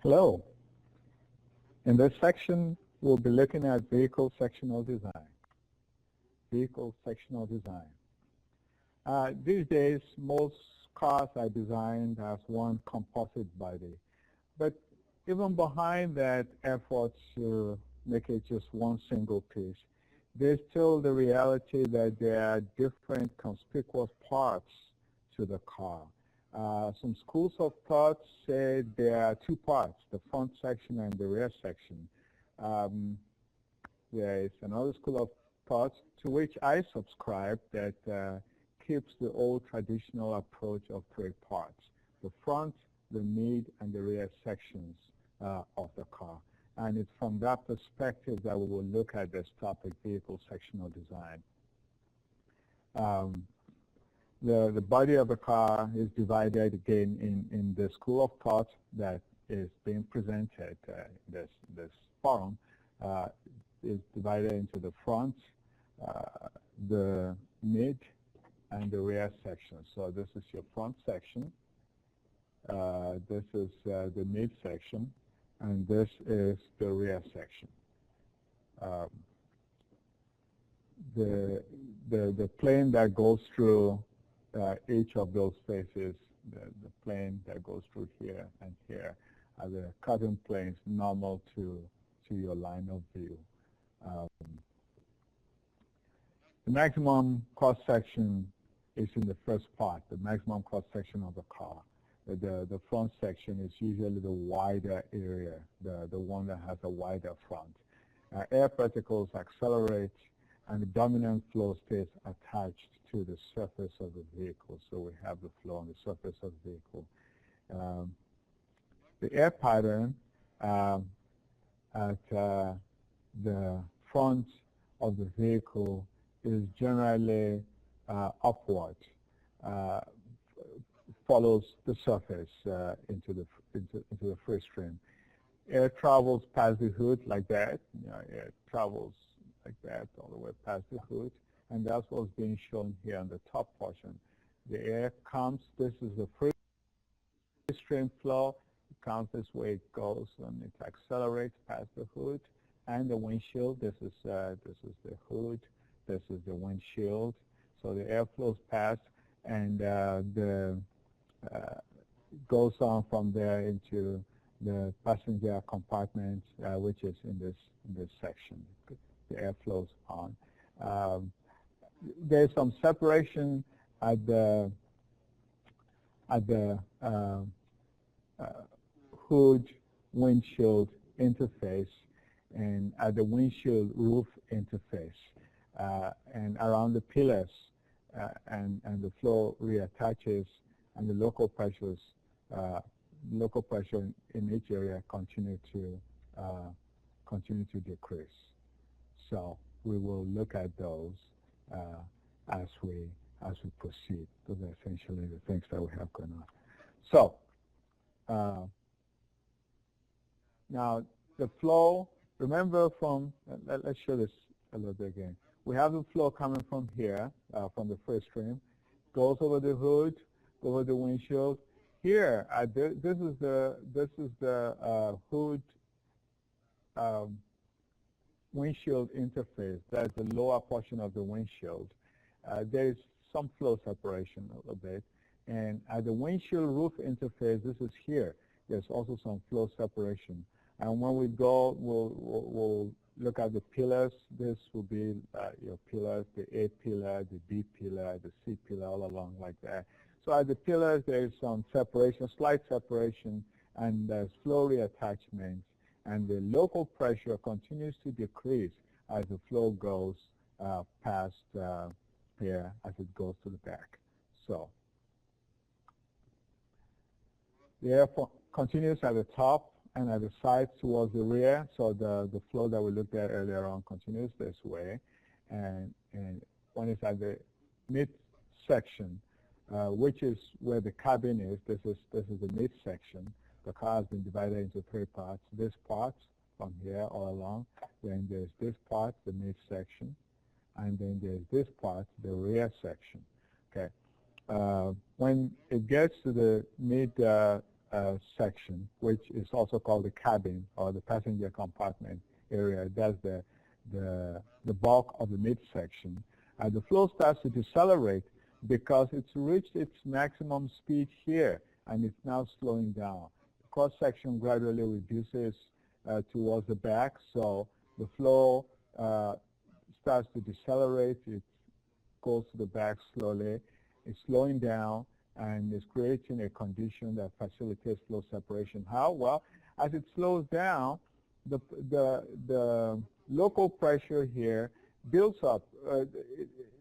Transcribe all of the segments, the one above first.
Hello. In this section, we'll be looking at vehicle sectional design. Vehicle sectional design. These days, most cars are designed as one composite body. But even behind that effort to make it just one single piece, there's still the reality that there are different conspicuous parts to the car. Some schools of thought say there are two parts, the front section and the rear section. There is another school of thought to which I subscribe that keeps the old traditional approach of three parts, the front, the mid, and the rear sections of the car. And it's from that perspective that we will look at this topic, vehicle sectional design. The body of the car is divided again in the school of thought that is being presented in this forum. Is divided into the front, the mid, and the rear section. So this is your front section. This is the mid section, and this is the rear section. The plane that goes through each of those spaces, the plane that goes through here and here, are the curtain planes normal to your line of view. The maximum cross-section is in the first part, the maximum cross-section of the car. The front section is usually the wider area, the one that has a wider front. Air particles accelerate, and the dominant flow stays attached to the surface of the vehicle. So we have the flow on the surface of the vehicle. The air pattern at the front of the vehicle is generally upward, follows the surface into the free stream. Air travels past the hood like that. Air travels like that all the way past the hood, and that's what's being shown here on the top portion. The air comes. This is the free stream flow. It comes this way, it goes, and it accelerates past the hood and the windshield. This is the hood. This is the windshield. So the air flows past, and goes on from there into the passenger compartment, which is in this section. The air flows on. There's some separation at the hood windshield interface and at the windshield roof interface, and around the pillars, and the flow reattaches, and the local pressure in each area continue to decrease. So we will look at those as we proceed. Those are essentially the things that we have going on. So now the flow. Remember from let's show this a little bit again. We have the flow coming from here, from the first stream, goes over the hood, over the windshield. Here, this is the hood windshield interface. That's the lower portion of the windshield. There is some flow separation a little bit. And at the windshield roof interface, this is here. There's also some flow separation. And when we go, we'll look at the pillars. This will be your pillars, the A pillar, the B pillar, the C pillar, all along like that. So at the pillars, there is some separation, slight separation, and there's flow reattachment. And the local pressure continues to decrease as the flow goes past here as it goes to the back. So the air continues at the top and at the sides towards the rear. So the flow that we looked at earlier on continues this way. And when it's at the mid-section, which is where the cabin is, this is the mid-section. The car has been divided into three parts. This part from here all along. Then there's this part, the mid-section. And then there's this part, the rear section. Okay. When it gets to the section, which is also called the cabin or the passenger compartment area. That's the bulk of the midsection. The flow starts to decelerate because it's reached its maximum speed here, and it's now slowing down. The cross-section gradually reduces towards the back, so the flow starts to decelerate. It goes to the back slowly. It's slowing down, and it's creating a condition that facilitates flow separation. How? Well, as it slows down, the local pressure here builds up.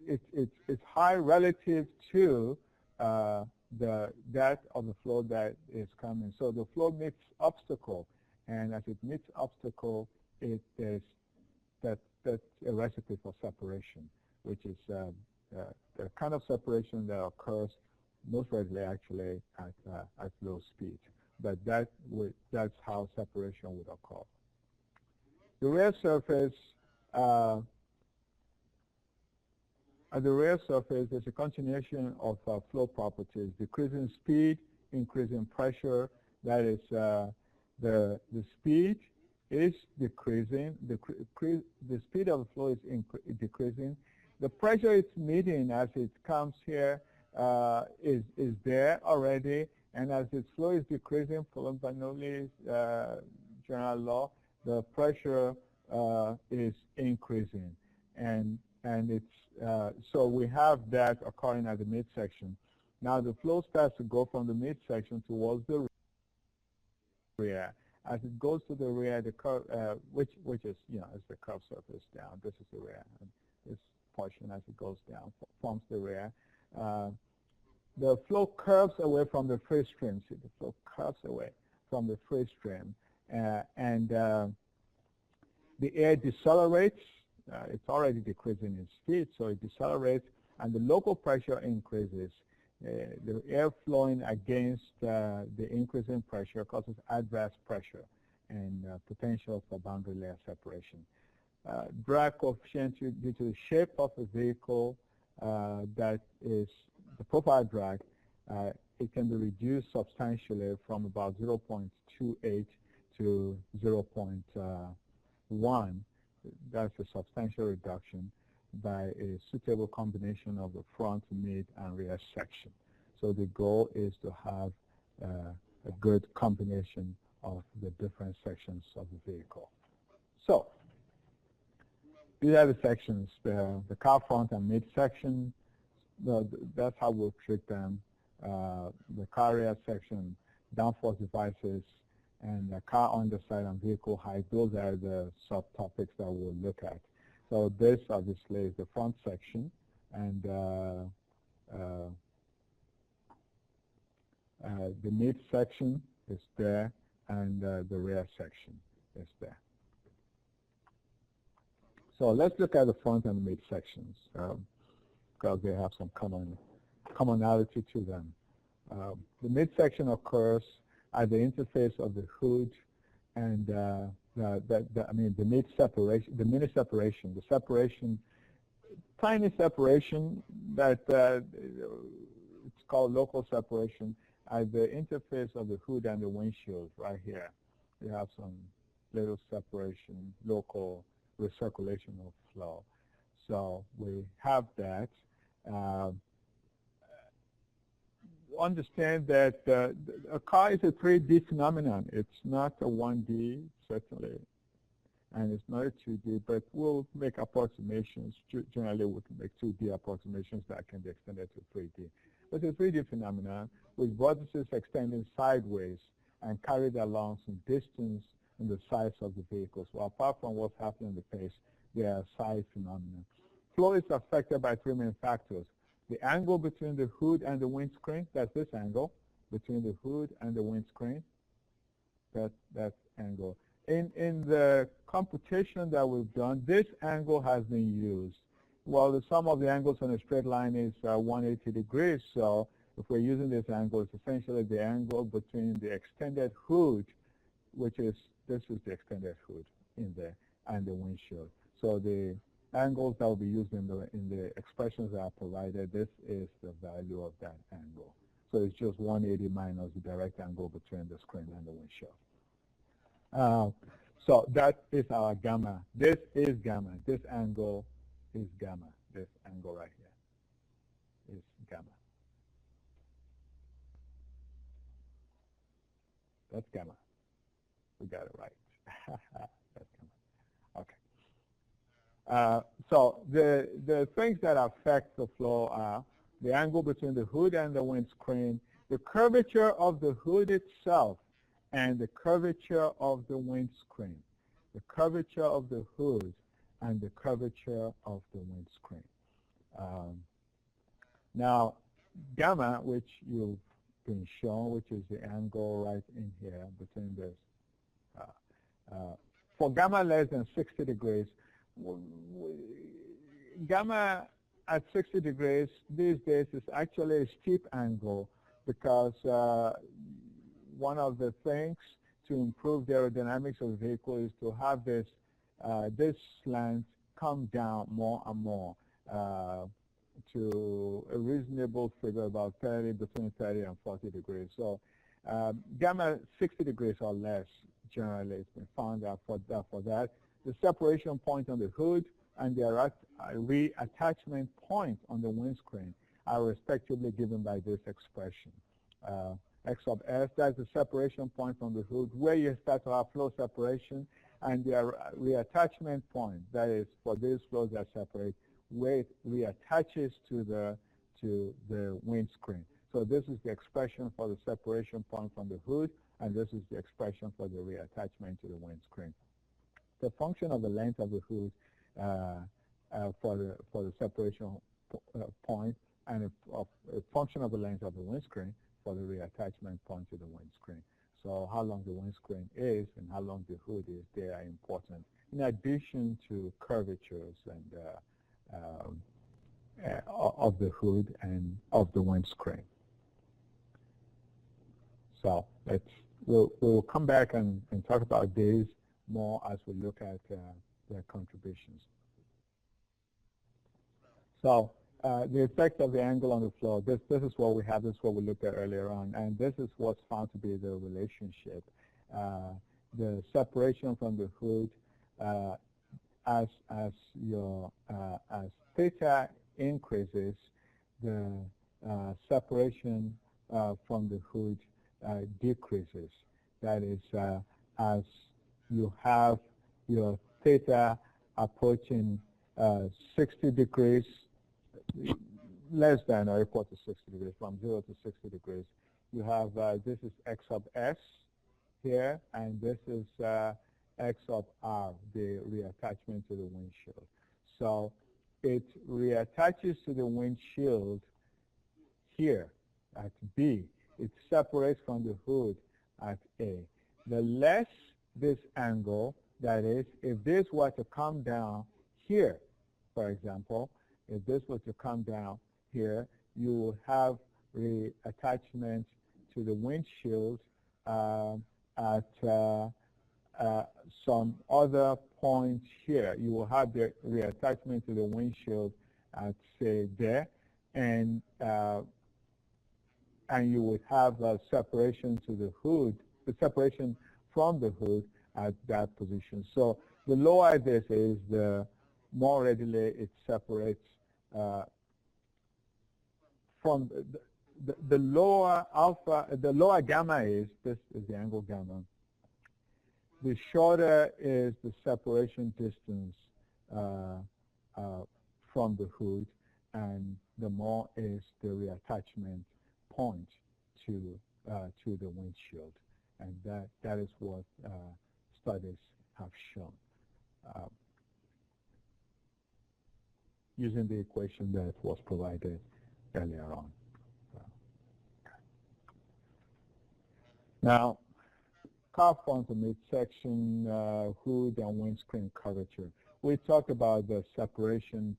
It's high relative to that of the flow that is coming. So the flow meets obstacle, and as it meets obstacle, that's a recipe for separation, which is the kind of separation that occurs most readily actually at low speed. But that's how separation would occur. The rear surface, at the rear surface, there's a continuation of flow properties: decreasing speed, increasing pressure. That is, the speed is decreasing. The speed of the flow is decreasing. The pressure it's meeting as it comes here is there already, and as its flow is decreasing, following Bernoulli's general law, the pressure is increasing, and it's so we have that occurring at the midsection. Now the flow starts to go from the midsection towards the rear. As it goes to the rear, the curve, which is is the curved surface down. This is the rear. And this portion, as it goes down, forms the rear. The flow curves away from the free stream. See, the flow curves away from the free stream, and the air decelerates. It's already decreasing in speed, so it decelerates, and the local pressure increases. The air flowing against the increasing pressure causes adverse pressure and potential for boundary layer separation. Drag coefficient due to the shape of the vehicle, that is the profile drag, it can be reduced substantially from about 0.28 to 0.1. That's a substantial reduction by a suitable combination of the front, mid, and rear section. So the goal is to have a good combination of the different sections of the vehicle. So these are the sections: the car front and mid section. That's how we'll treat them. The car rear section, downforce devices, and the car underside and vehicle height. Those are the subtopics that we'll look at. So this obviously is the front section, and the mid section is there, and the rear section is there. So let's look at the front and mid sections because they have some commonality to them. The midsection occurs at the interface of the hood and the mid separation, the mini separation, the separation, tiny separation that it's called local separation at the interface of the hood and the windshield right here. You have some little separation, local recirculation of flow. So we have that. Understand that a car is a 3D phenomenon. It's not a 1D, certainly, and it's not a 2D, but we'll make approximations. Generally, we can make 2D approximations that can be extended to 3D. But it's a 3D phenomenon with vortices extending sideways and carried along some distance in the sides of the vehicles. Well, apart from what's happening in the pace, they are side phenomena. Flow is affected by three main factors: the angle between the hood and the windscreen, that's this angle, between the hood and the windscreen, that angle. In the computation that we've done, this angle has been used. Well, the sum of the angles on a straight line is 180 degrees, so if we're using this angle, it's essentially the angle between the extended hood, which is, this is the extended hood in there, and the windshield. So the angles that will be used in the expressions that are provided, this is the value of that angle. So it's just 180 minus the direct angle between the screen and the windshield. So that is our gamma. This is gamma. This angle is gamma. This angle right here is gamma. That's gamma. We got it right. That's gamma. Okay. So the things that affect the flow are the angle between the hood and the windscreen, the curvature of the hood itself, and the curvature of the windscreen. The curvature of the hood and the curvature of the windscreen. Now, gamma, which you've been shown, which is the angle right in here between this. For gamma less than 60 degrees, gamma at 60 degrees these days is actually a steep angle because one of the things to improve the aerodynamics of the vehicle is to have this slant come down more and more to a reasonable figure, about between 30 and 40 degrees. So gamma 60 degrees or less generally has been found out for that. The separation point on the hood and the reattachment point on the windscreen are respectively given by this expression. X sub S, that's the separation point on the hood where you start to have flow separation, and the reattachment point, that is for these flows that separate, where it reattaches to the windscreen. So this is the expression for the separation point from the hood, and this is the expression for the reattachment to the windscreen. The function of the length of the hood for the separation point, and a function of the length of the windscreen for the reattachment point to the windscreen. So how long the windscreen is and how long the hood is, they are important, in addition to curvatures and of the hood and of the windscreen. So we'll come back and talk about these more as we look at their contributions. So the effect of the angle on the floor, this is what we have, this is what we looked at earlier on, and this is what's found to be the relationship. The separation from the hood, as theta increases, the separation from the hood decreases. That is, as you have your theta approaching 60 degrees, less than or equal to 60 degrees, from 0 to 60 degrees, you have this is X sub S here, and this is X sub R, the reattachment to the windshield. So it reattaches to the windshield here at B. It separates from the hood at A. The less this angle, that is, if this were to come down here, for example, if this were to come down here, you will have reattachment to the windshield at some other points here. You will have the reattachment to the windshield at, say, there, and you would have a separation to the hood, the separation from the hood at that position. So the lower this is, the more readily it separates from the lower alpha, the lower gamma is, this is the angle gamma. The shorter is the separation distance from the hood, and the more is the reattachment point to the windshield, and that is what studies have shown using the equation that was provided earlier on. Now, car front to midsection, hood and windscreen curvature. We talked about the separation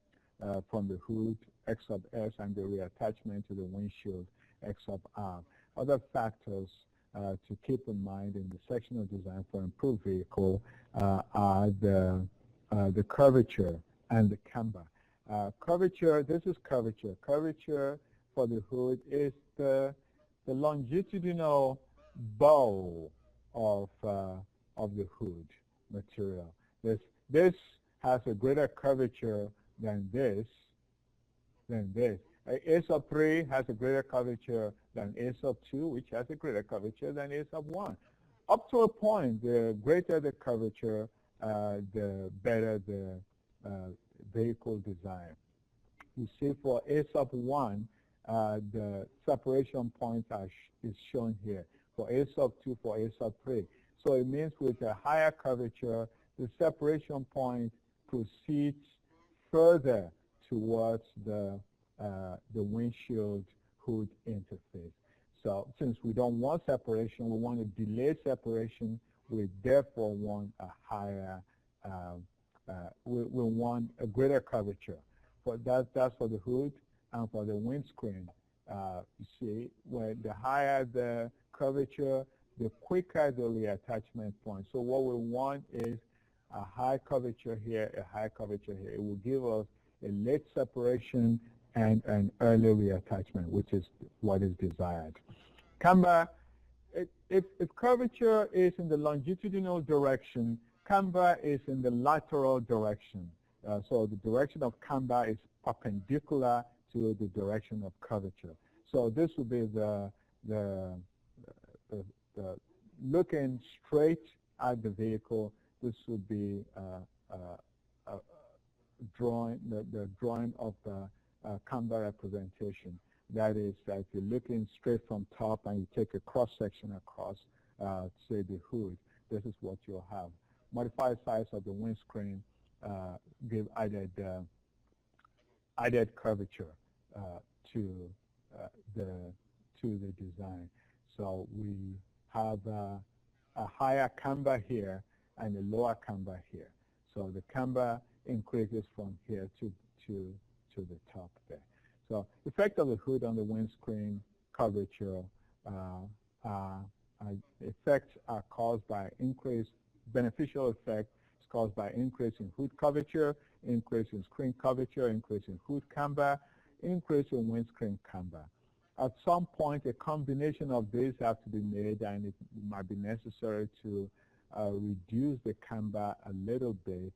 from the hood, X sub S, and the reattachment to the windshield, X sub R. Other factors to keep in mind in the sectional design for improved vehicle are the curvature and the camber. Curvature, this is curvature. Curvature for the hood is the the longitudinal bow of the hood material. This has a greater curvature than this, A sub 3 has a greater curvature than A sub 2, which has a greater curvature than A sub 1. Up to a point, the greater the curvature, the better the vehicle design. You see for A sub 1, the separation points is shown here. For A sub 2, for A sub 3. So it means with a higher curvature, the separation point proceeds further towards the windshield hood interface. So since we don't want separation, we want to delay separation, we therefore want a higher, we want a greater curvature. That's for the hood, and for the windscreen. You see, when the higher the curvature, the quicker the reattachment point. So what we want is a high curvature here, a high curvature here. It will give us a late separation and an early reattachment, which is what is desired. Camber, if curvature is in the longitudinal direction, camber is in the lateral direction. So the direction of camber is perpendicular to the direction of curvature. So this would be the looking straight at the vehicle. This would be drawing the drawing of the camber representation. That is, that you're looking straight from top and you take a cross section across, say the hood. This is what you'll have. Modified size of the windscreen give added curvature to the design. So we have a higher camber here and a lower camber here. So the camber increases from here to the top there. So effect of the hood on the windscreen curvature effects are caused by beneficial effect is caused by increase in hood curvature, increase in screen curvature, increase in hood camber, increase in windscreen camber. At some point, a combination of these have to be made, and it might be necessary to reduce the camber a little bit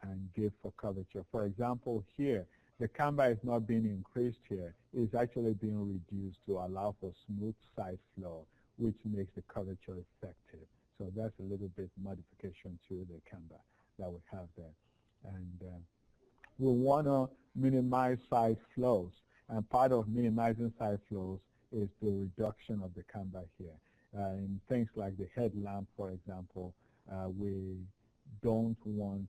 and give for curvature. For example, here, the camber is not being increased here. It's actually being reduced to allow for smooth side flow, which makes the curvature effective. So that's a little bit modification to the camber that we have there. And we want to minimize side flows. And part of minimizing side flows is the reduction of the camber here. In things like the headlamp, for example, we don't want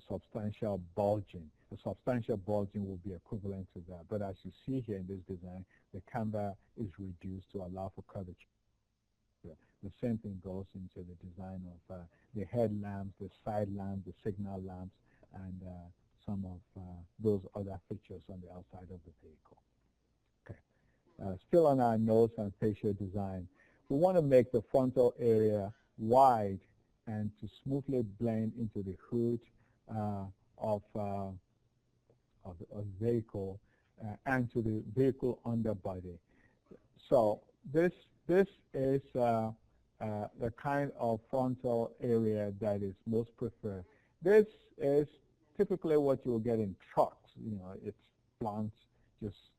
substantial bulging. The substantial bulging will be equivalent to that. But as you see here in this design, the camber is reduced to allow for curvature. The same thing goes into the design of the headlamps, the side lamps, the signal lamps, and some of those other features on the outside of the vehicle. Okay. Still on our nose and facial design, we want to make the frontal area wide and to smoothly blend into the hood of the vehicle and to the vehicle underbody. So this is the kind of frontal area that is most preferred. This is typically what you will get in trucks. You know, it's blunt, just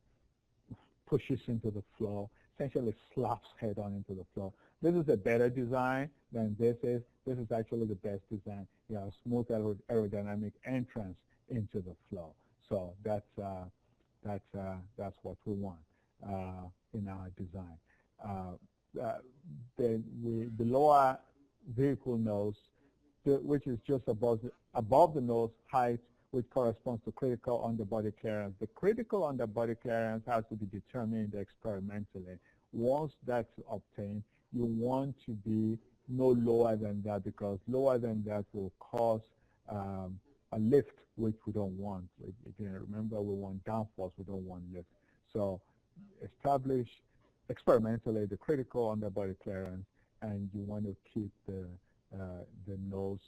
pushes into the floor, essentially slaps head on into the floor. This is a better design than this is. This is actually the best design. You have smooth aerodynamic entrance into the flow. So that's what we want in our design. The lower vehicle nose, which is just above the nose height, which corresponds to critical underbody clearance. The critical underbody clearance has to be determined experimentally. Once that's obtained, you want to be no lower than that, because lower than that will cause a lift, which we don't want. Again, remember, we want downforce, we don't want lift. So establish experimentally the critical underbody clearance, and you want to keep the nose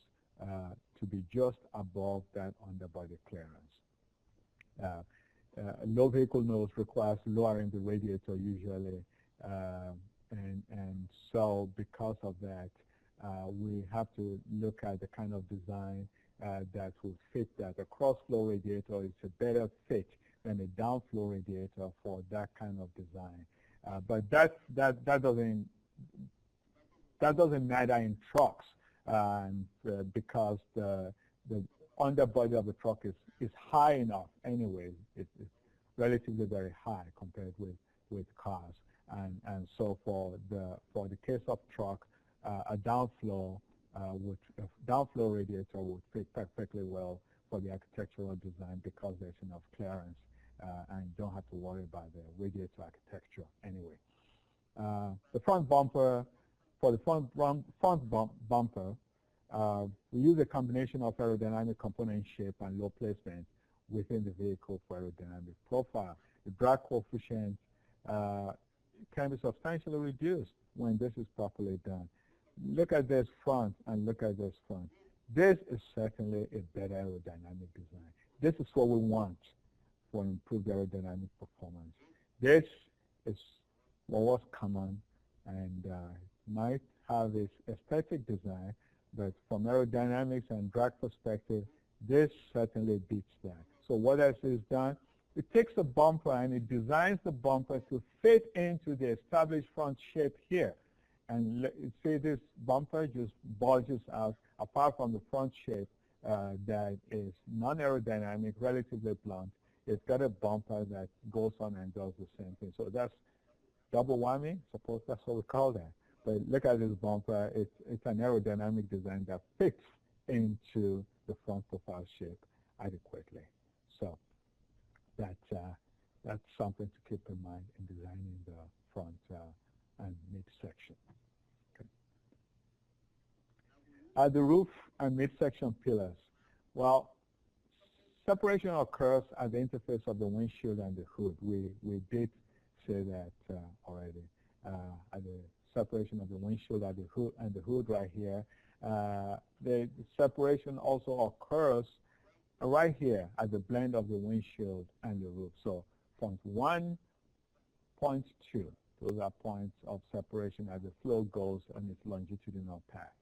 to be just above that underbody clearance. Low vehicle nose requires lowering the radiator usually And so because of that, we have to look at the kind of design that will fit that. A cross-flow radiator is a better fit than a downflow radiator for that kind of design. But that doesn't matter in trucks because the underbody of the truck is high enough anyway. It's relatively very high compared with cars. And so for the case of truck, a downflow radiator would fit perfectly well for the architectural design because there's enough clearance and you don't have to worry about the radiator architecture anyway. The front bumper, for the front bumper, we use a combination of aerodynamic component shape and low placement within the vehicle for aerodynamic profile. The drag coefficient can be substantially reduced when this is properly done. Look at this front and look at this front. This is certainly a better aerodynamic design. This is what we want for improved aerodynamic performance. This is what was common and might have its aesthetic design, but from aerodynamics and drag perspective, this certainly beats that. So what else is done? It takes a bumper and it designs the bumper to fit into the established front shape here. And see, this bumper just bulges out apart from the front shape that is non-aerodynamic, relatively blunt. It's got a bumper that goes on and does the same thing. So that's double whammy. Suppose that's what we call that. But look at this bumper. It's an aerodynamic design that fits into the front profile shape adequately. So that's something to keep in mind in designing the front and midsection. Okay. The roof and midsection pillars. Well, separation occurs at the interface of the windshield and the hood. We did say that already. At the separation of the windshield and the hood right here. The separation also occurs right here at the blend of the windshield and the roof. So point 1, point 2. Those are points of separation as the flow goes on its longitudinal path.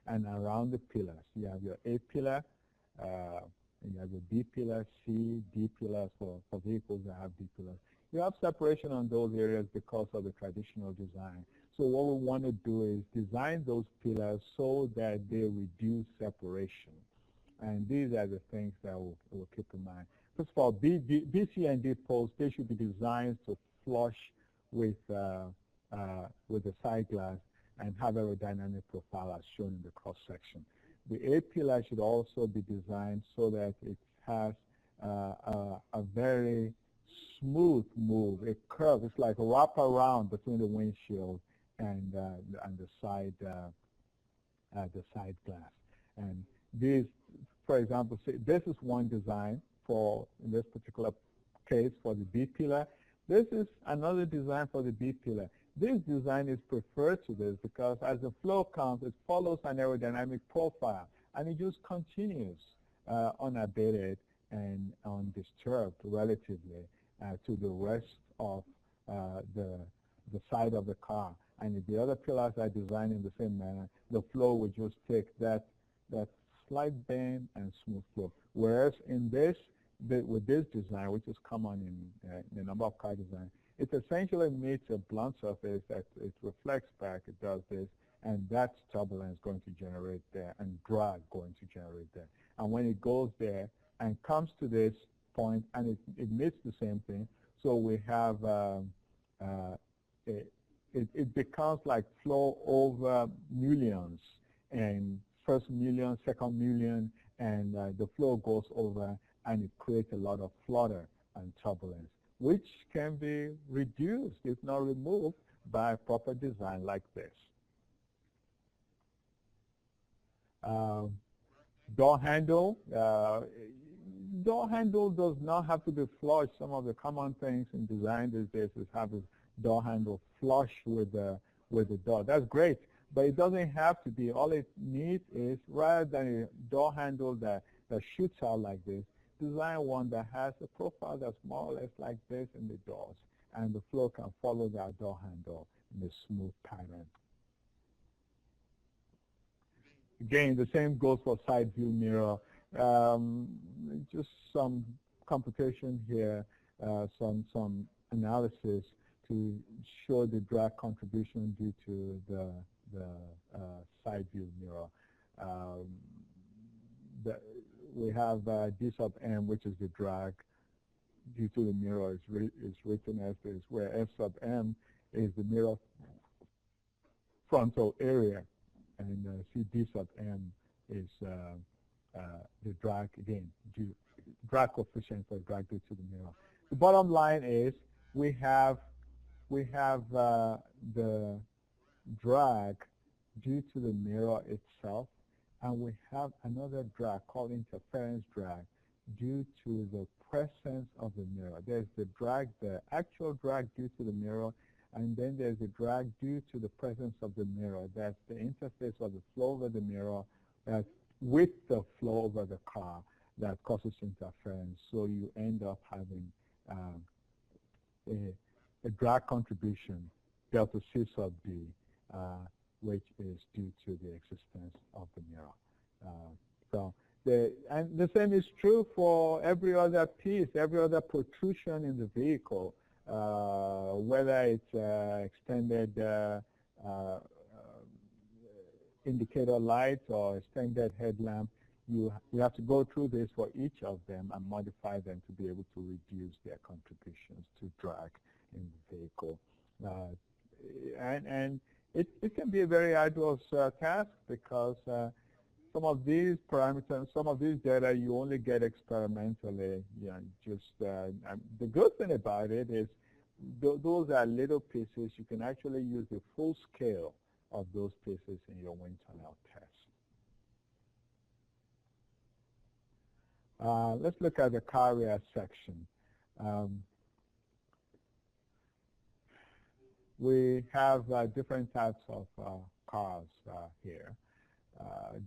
And around the pillars, you have your A pillar, you have your B pillar, C, D pillars for vehicles that have D pillars. You have separation on those areas because of the traditional design. So what we want to do is design those pillars so that they reduce separation. And these are the things that we'll keep in mind. First of all, B, C, and D posts, they should be designed to flush with the side glass and have aerodynamic profile as shown in the cross-section. The A pillar should also be designed so that it has a very smooth move, a curve. It's like a wrap around between the windshield and the side glass. And these, for example, this is one design for, in this particular case, for the B pillar. This is another design for the B pillar. This design is preferred to this because as the flow comes, it follows an aerodynamic profile, and it just continues unabated and undisturbed relatively to the rest of the side of the car. And if the other pillars are designed in the same manner, the flow will just take that slight bend and smooth flow. Whereas in this, with this design, which is common in a number of car design, it essentially meets a blunt surface that it reflects back, it does this, and that's turbulence going to generate there and drag going to generate there. And when it goes there and comes to this point and it meets the same thing, so we have, it becomes like flow over millions, and first million, second million, and the flow goes over and it creates a lot of flutter and turbulence, which can be reduced, if not removed, by proper design like this. Door handle. Door handle does not have to be flush. Some of the common things in design these days is have a door handle flush with the door. That's great, but it doesn't have to be. All it needs is, rather than a door handle that shoots out like this, design one that has a profile that's more or less like this in the doors. and the flow can follow that door handle in a smooth pattern. Again, the same goes for side view mirror. Just some computation here, some analysis to show the drag contribution due to the side view mirror. We have d sub m, which is the drag due to the mirror, is written as this, where f sub m is the mirror frontal area, and c d sub m is the drag, again, drag coefficient for drag due to the mirror. The bottom line is we have the drag due to the mirror itself, and we have another drag called interference drag due to the presence of the mirror. There's the drag, the actual drag due to the mirror, and then there's the drag due to the presence of the mirror. That's the interface of the flow over the mirror with the flow over the car that causes interference. So you end up having a drag contribution, delta C sub D, which is due to the existence of the mirror. And the same is true for every other piece, every other protrusion in the vehicle, whether it's extended indicator lights or extended headlamp. You have to go through this for each of them and modify them to be able to reduce their contributions to drag in the vehicle. And it can be a very arduous task, because some of these parameters, some of these data you only get experimentally. The good thing about it is those are little pieces. You can actually use the full scale of those pieces in your wind tunnel test. Let's look at the car rear section. We have different types of cars here.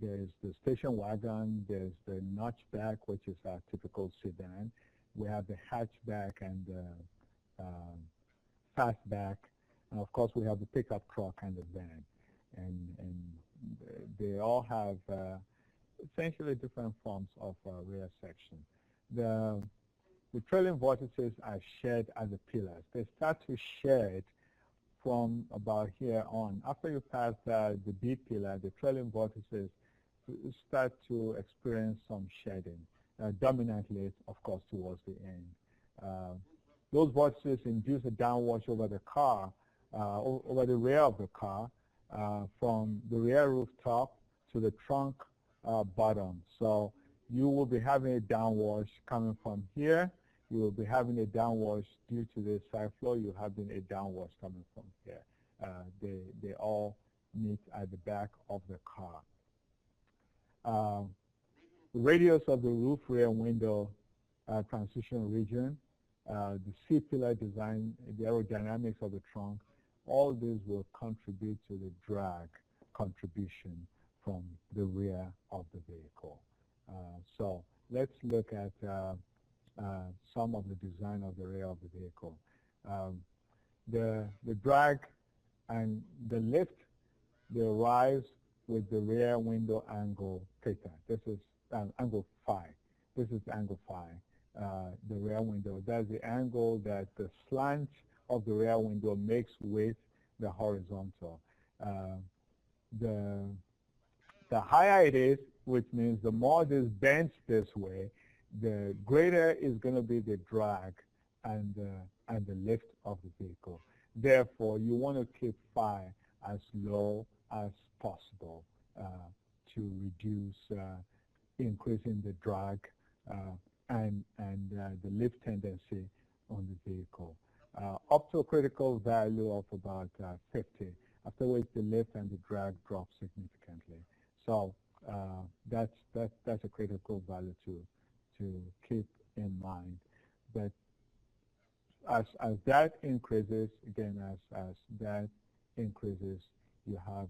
There's the station wagon, there's the notchback, which is a typical sedan. We have the hatchback and the fastback, and of course we have the pickup truck and the van. And they all have essentially different forms of rear section. The trailing vortices are shared as the pillars. They start to shed from about here on. After you pass the B pillar, the trailing vortices start to experience some shedding, dominantly, of course, towards the end. Those vortices induce a downwash over the car, over the rear of the car, from the rear rooftop to the trunk bottom. So you will be having a downwash coming from here. You will be having a downwash due to the side flow. You're having a downwash coming from here. They all meet at the back of the car. The radius of the roof rear window transition region, the C-pillar design, the aerodynamics of the trunk, all these will contribute to the drag contribution from the rear of the vehicle. So let's look at some of the design of the rear of the vehicle. The drag and the lift, they rise with the rear window angle theta. This is angle phi. This is angle phi, the rear window. That's the angle that the slant of the rear window makes with the horizontal. The higher it is, which means the more this bends this way, the greater is going to be the drag and the lift of the vehicle. Therefore, you want to keep phi as low as possible to reduce increasing the drag and the lift tendency on the vehicle. Up to a critical value of about 50, after which the lift and the drag drop significantly. So that's a critical value to keep in mind. But as that increases, again, as that increases, you have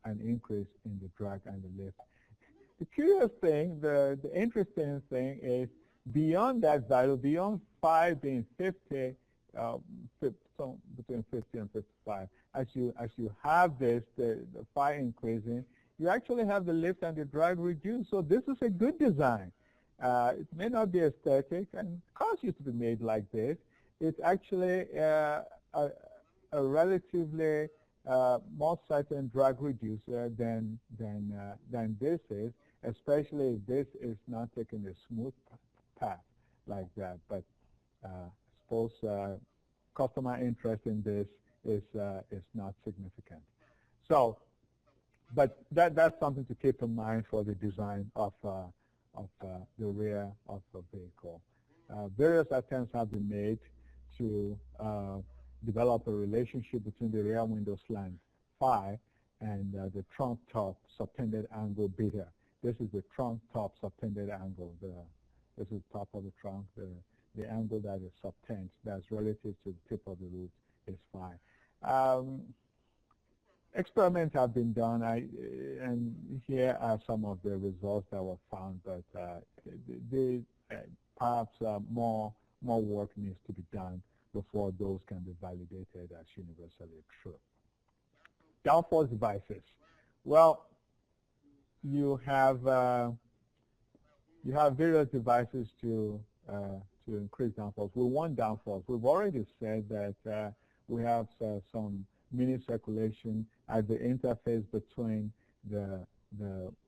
an increase in the drag and the lift. The curious thing, the interesting thing is, beyond that value, beyond phi being 50, so between 50 and 55. As you have this, the phi increasing, you actually have the lift and the drag reduced. So this is a good design. It may not be aesthetic, and cars used to be made like this. It's actually a relatively more certain drag reducer than this is, especially if this is not taking a smooth path like that. But I suppose customer interest in this is not significant. So, but that's something to keep in mind for the design of the rear of the vehicle. Various attempts have been made to develop a relationship between the rear window slant phi and the trunk top subtended angle beta. This is the trunk top subtended angle. This is top of the trunk. The angle that is subtends, that's relative to the tip of the roof, is phi. Experiments have been done, and here are some of the results that were found, but perhaps more work needs to be done before those can be validated as universally true. Downforce devices. Well, you have various devices to increase downforce. We want downforce. We've already said that we have some mini circulation at the interface between the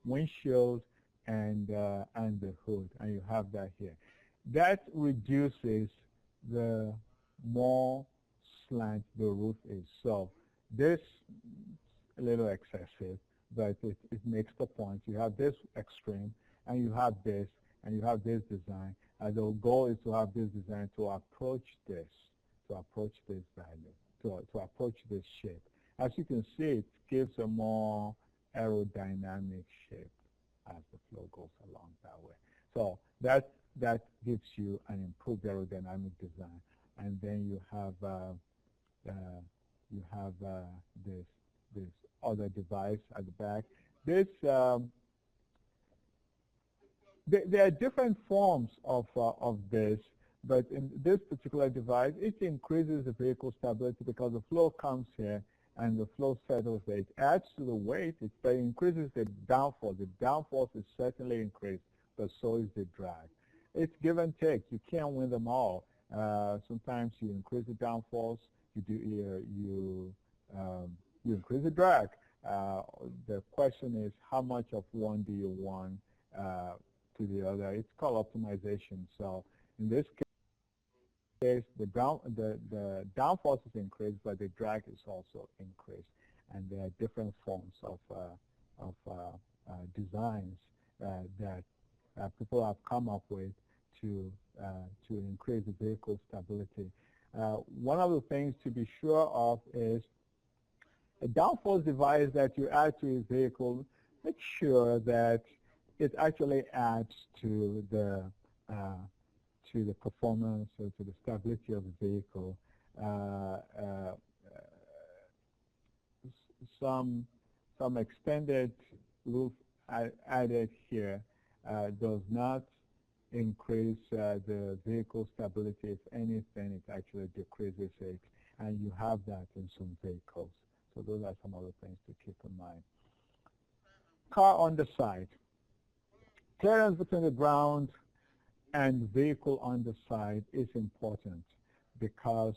windshield and the hood, and you have that here. That reduces the more slant the roof is. So this a little excessive, but it makes the point. You have this extreme, and you have this, and you have this design. And the goal is to have this design to approach this value, to approach this shape. As you can see, it gives a more aerodynamic shape as the flow goes along that way. So that gives you an improved aerodynamic design. And then you have this other device at the back. This there are different forms of this, but in this particular device, it increases the vehicle stability because the flow comes here and the flow settles there. It adds to the weight, but it increases the downforce. The downforce is certainly increased, but so is the drag. It's give and take. You can't win them all. Sometimes you increase the downforce, you increase the drag. The question is, how much of one do you want to the other? It's called optimization. So in this case, the downforce is increased, but the drag is also increased. And there are different forms of designs that people have come up with to increase the vehicle stability. One of the things to be sure of is a downforce device that you add to a vehicle, make sure that it actually adds to the performance or to the stability of the vehicle. Some extended roof added here does not increase the vehicle stability. If anything, it actually decreases it, and you have that in some vehicles. So those are some other things to keep in mind. Car underside. Clearance between the ground and vehicle underside is important because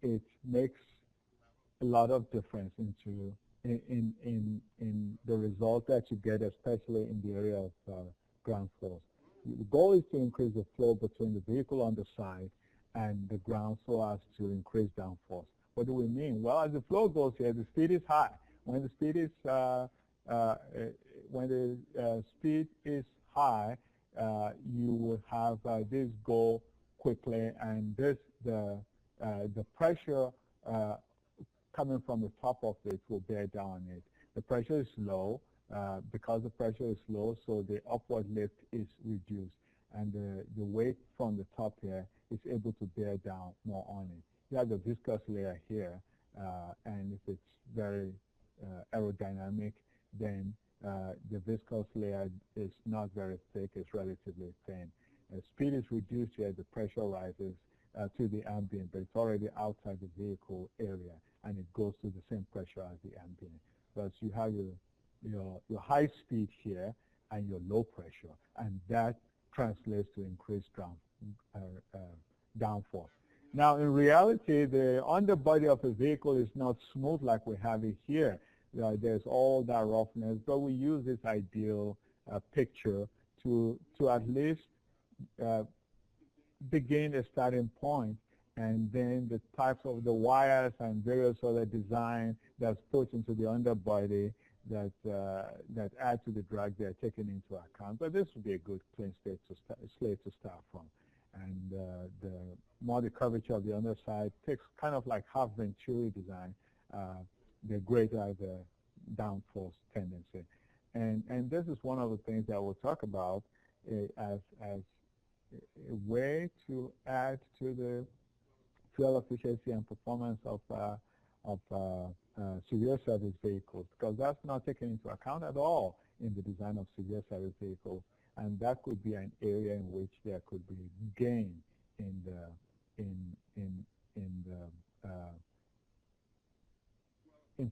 it makes a lot of difference in the result that you get, especially in the area of ground force. The goal is to increase the flow between the vehicle underside and the ground so as to increase downforce. What do we mean? Well, as the flow goes here, the speed is high. When the speed is high, you will have this go quickly, and the pressure coming from the top of it will bear down on it. The pressure is low. Because the pressure is low, so the upward lift is reduced, and the weight from the top here is able to bear down more on it. You have the viscous layer here, and if it's very aerodynamic, then the viscous layer is not very thick, it's relatively thin. Speed is reduced here, the pressure rises to the ambient, but it's already outside the vehicle area, and it goes to the same pressure as the ambient. But you have your high speed here and your low pressure, and that translates to increased downforce. Now, in reality, the underbody of a vehicle is not smooth like we have it here. There's all that roughness, but we use this ideal picture to at least begin a starting point, and then the types of the wires and various other design that's put into the underbody that add to the drag they're taken into account. But this would be a good clean slate to start from. And the more the curvature of the underside takes kind of like half Venturi design, the greater the downforce tendency. And this is one of the things that we'll talk about as a way to add to the fuel efficiency and performance of severe service vehicles, because that's not taken into account at all in the design of severe service vehicles. And that could be an area in which there could be gain in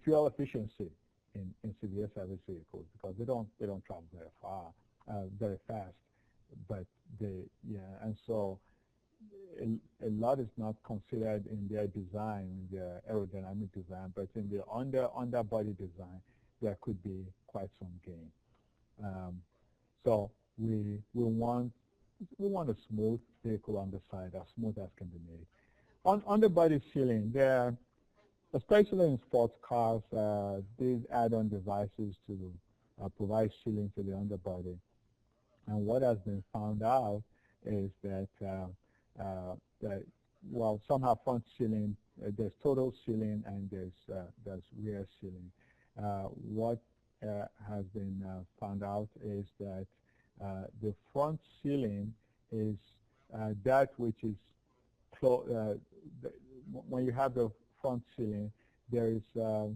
fuel efficiency in severe service vehicles, because they don't travel very far, very fast. But and so a lot is not considered in their design, their aerodynamic design, but in the underbody design, there could be quite some gain. So we want a smooth vehicle on the side, as smooth as can be made. On underbody sealing, there, especially in sports cars, these add-on devices to provide sealing to the underbody. And what has been found out is that well, some have front sealing, there's total sealing, and there's rear sealing. What has been found out is that the front sealing is that which is when you have the front sealing, there is a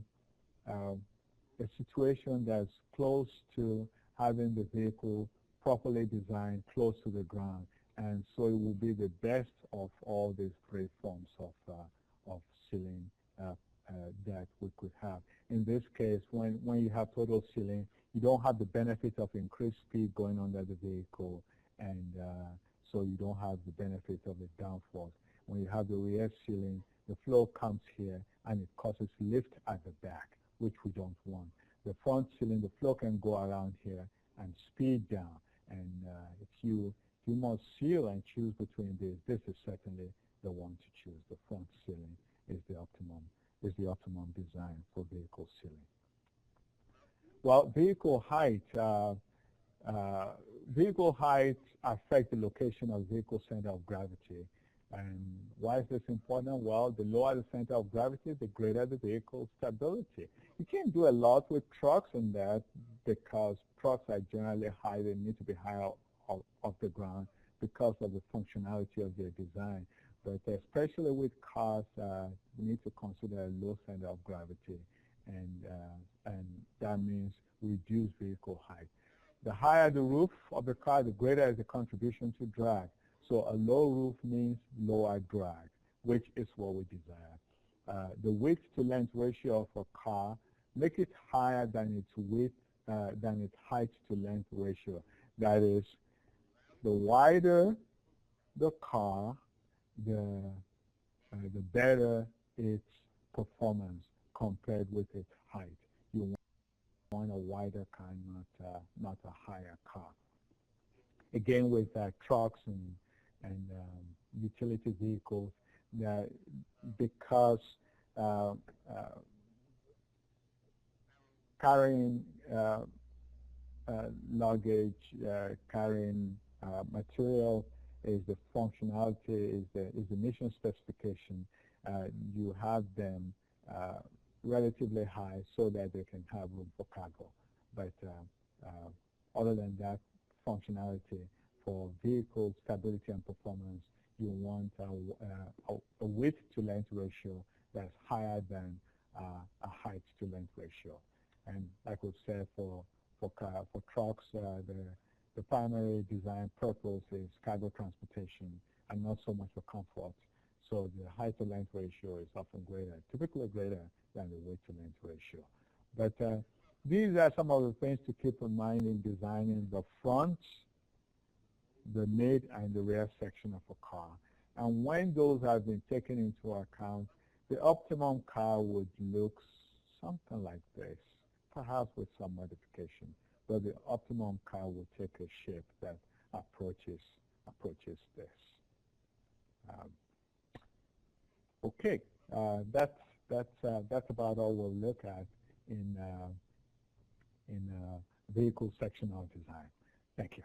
situation that's close to having the vehicle properly designed close to the ground, and so it will be the best of all these three forms of sealing that we could have. In this case, when you have total sealing, you don't have the benefit of increased speed going under the vehicle, and so you don't have the benefit of the downforce. When you have the rear sealing, the flow comes here and it causes lift at the back, which we don't want. The front sealing, the flow can go around here and speed down. And if you must seal and choose between these, this is certainly the one to choose. The front sealing is the optimum design for vehicle sealing. Well, vehicle height affects the location of vehicle center of gravity. And why is this important? Well, the lower the center of gravity, the greater the vehicle stability. You can't do a lot with trucks in that, because trucks are generally high. They need to be higher off the ground because of the functionality of their design. But especially with cars, we need to consider a low center of gravity, and that means reduce vehicle height. The higher the roof of the car, the greater is the contribution to drag. So a low roof means lower drag, which is what we desire. The width to length ratio of a car, make it higher than its width, than its height to length ratio. That is, the wider the car, the better its performance compared with its height. You want a wider car, not a higher car. Again, with trucks and utility vehicles, because carrying luggage, carrying material is the functionality, is the mission specification. You have them relatively high so that they can have room for cargo. But other than that, functionality for vehicle stability and performance, you want a width to length ratio that's higher than a height to length ratio. And like we said, for trucks, the the primary design purpose is cargo transportation and not so much for comfort. So the height to length ratio is often greater, typically greater than the weight to length ratio. But these are some of the things to keep in mind in designing the front, the mid, and the rear section of a car. And when those have been taken into account, the optimum car would look something like this, perhaps with some modification, but the optimum car would take a shape that approaches this. Okay, that's about all we'll look at in vehicle sectional design. Thank you.